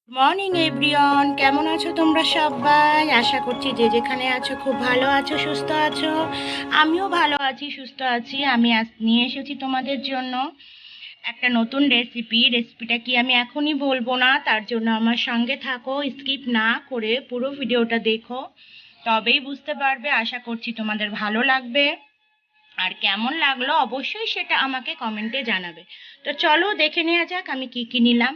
Morning everyone, কেমন আছো তোমরা সবাই? আশা করছি যে যেখানে আছো খুব ভালো আছো, সুস্থ আছো। আমিও ভালো আছি, সুস্থ আছি। আমি আজ নিয়ে এসেছি তোমাদের জন্য একটা নতুন রেসিপিটা কি আমি এখনই বলবো না, তার জন্য আমার সঙ্গে থাকো, স্কিপ না করে পুরো ভিডিওটা দেখো, তবেই বুঝতে পারবে। আশা করছি তোমাদের ভালো লাগবে। আর কেমন লাগলো অবশ্যই সেটা আমাকে কমেন্টে জানাবে। তো চলো দেখে নেওয়া যাক আমি কি কি নিলাম।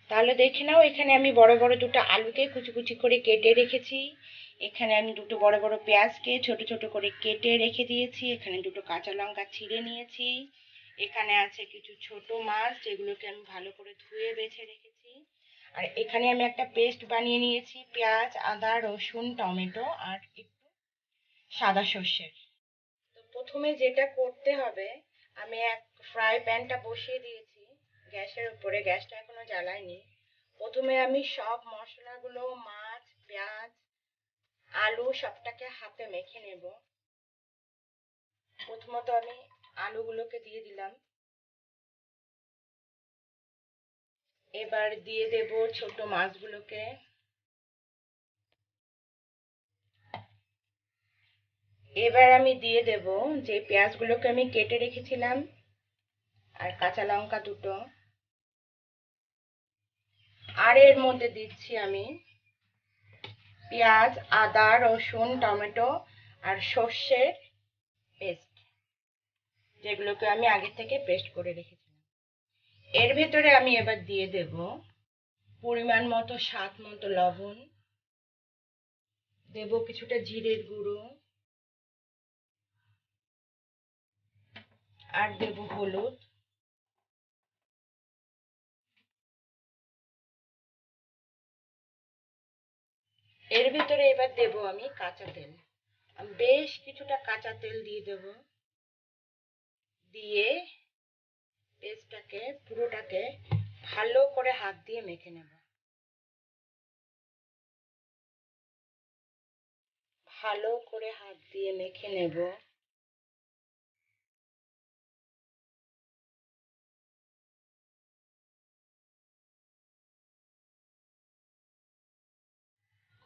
তাহলে দেখে নাও, এখানে আমি বড় বড় দুটো আলুকে কুচি কুচি করে কেটে রেখেছি। এখানে আমি দুটো বড় বড় পেঁয়াজকে ছোট ছোট করে কেটে রেখে দিয়েছি। এখানে দুটো কাঁচা লঙ্কা ছিঁড়ে নিয়েছি। এখানে আছে কিছু ছোট মাছ, যেগুলোকে আমি ভালো করে ধুয়ে বেছে রেখেছি। আর এখানে আমি একটা পেস্ট বানিয়ে নিয়েছি, পেঁয়াজ, আদা, রসুন, টমেটো আর একটু সাদা সর্ষের। তো প্রথমে যেটা করতে হবে, আমি এক ফ্রাই প্যানটা বসিয়ে দিয়েছি গ্যাসের উপরে, গ্যাসটা এখনো জ্বালাইনি। প্রথমে আমি সব মশলাগুলো, মাছ, পেঁয়াজ, আলু সবটাকে হাতে মেখে নেব। প্রথমত আমি আলুগুলোকে দিয়ে দিলাম। এবার দিয়ে দেব ছোট মাছগুলোকে। এবার আমি দিয়ে দেব যে পেঁয়াজগুলোকে আমি কেটে রেখেছিলাম আর কাঁচা লঙ্কা দুটো। আর এর মধ্যে দিচ্ছি আমি পেঁয়াজ, আদা, রসুন, টমেটো আর সর্ষের পেস্ট, যেগুলোকে আমি আগে থেকে পেস্ট করে রেখেছিলাম। এর ভেতরে আমি এবার দিয়ে দেব পরিমাণ মতো, স্বাদ মতো লবণ, দেব কিছুটা জিরের গুঁড়ো, আর দেব হলুদ। এর ভিতরে এবার দেব আমি কাঁচা তেল। আমি বেশ কিছুটা কাঁচা তেল দিয়ে দেব। দিয়ে পেস্টটাকে পুরোটাকে ভালো করে হাত দিয়ে মেখে নেব। ভালো করে হাত দিয়ে মেখে নেব।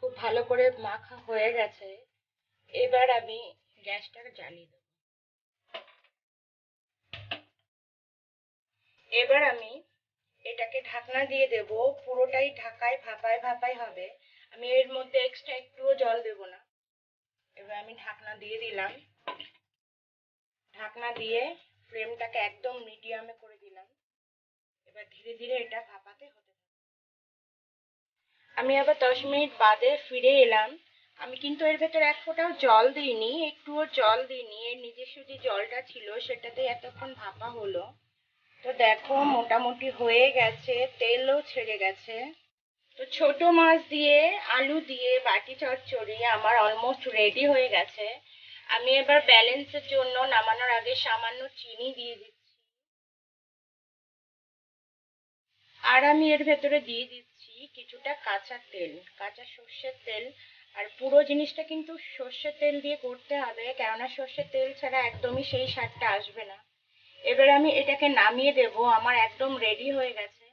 খুব ভালো করে মাখা হয়ে গেছে। এবার আমি গ্যাসটাকে জ্বালিয়ে দেব। এবার আমি এটাকে ঢাকনা দিয়ে দেব। পুরোটাই ঢাকায় ভাপায় ভাপায় হবে। আমি এর মধ্যে এক্সট্রা একটুও জল দেব না। এবার আমি ঢাকনা দিয়ে দিলাম। ঢাকনা দিয়ে ফ্লেমটাকে একদম মিডিয়ামে করে দিলাম। এবার ধীরে ধীরে এটা ভাপাতে হতে থাকবে। আমি আবার 10 মিনিট বাদে ফিরে এলাম। আমি কিন্তু এর ভেতরে এক ফোঁটাও জল দিইনি, একটুও জল দিইনি। এর নিজস্ব যে জলটা ছিল সেটাতে এতক্ষণ ভাপা হলো। তো দেখো মোটামুটি হয়ে গেছে, তেলও ছেড়ে গেছে। তো ছোট মাছ দিয়ে, আলু দিয়ে বাটি চচ্চড়ি আমার অলমোস্ট রেডি হয়ে গেছে। আমি এবার ব্যালেন্সের জন্য নামানোর আগে সামান্য চিনি দিয়ে দিচ্ছি। আর আমি এর ভেতরে দিয়ে দিচ্ছি কিছুটা কাঁচা তেল, কাঁচা সর্ষের তেল। আর পুরো জিনিসটা কিন্তু সর্ষের তেল দিয়ে করতে হবে, কেননা সর্ষের তেল ছাড়া একদমই সেই স্বাদটা আসবে না। এবার আমি এটাকে নামিয়ে দেব। আমার একদম রেডি হয়ে গেছে।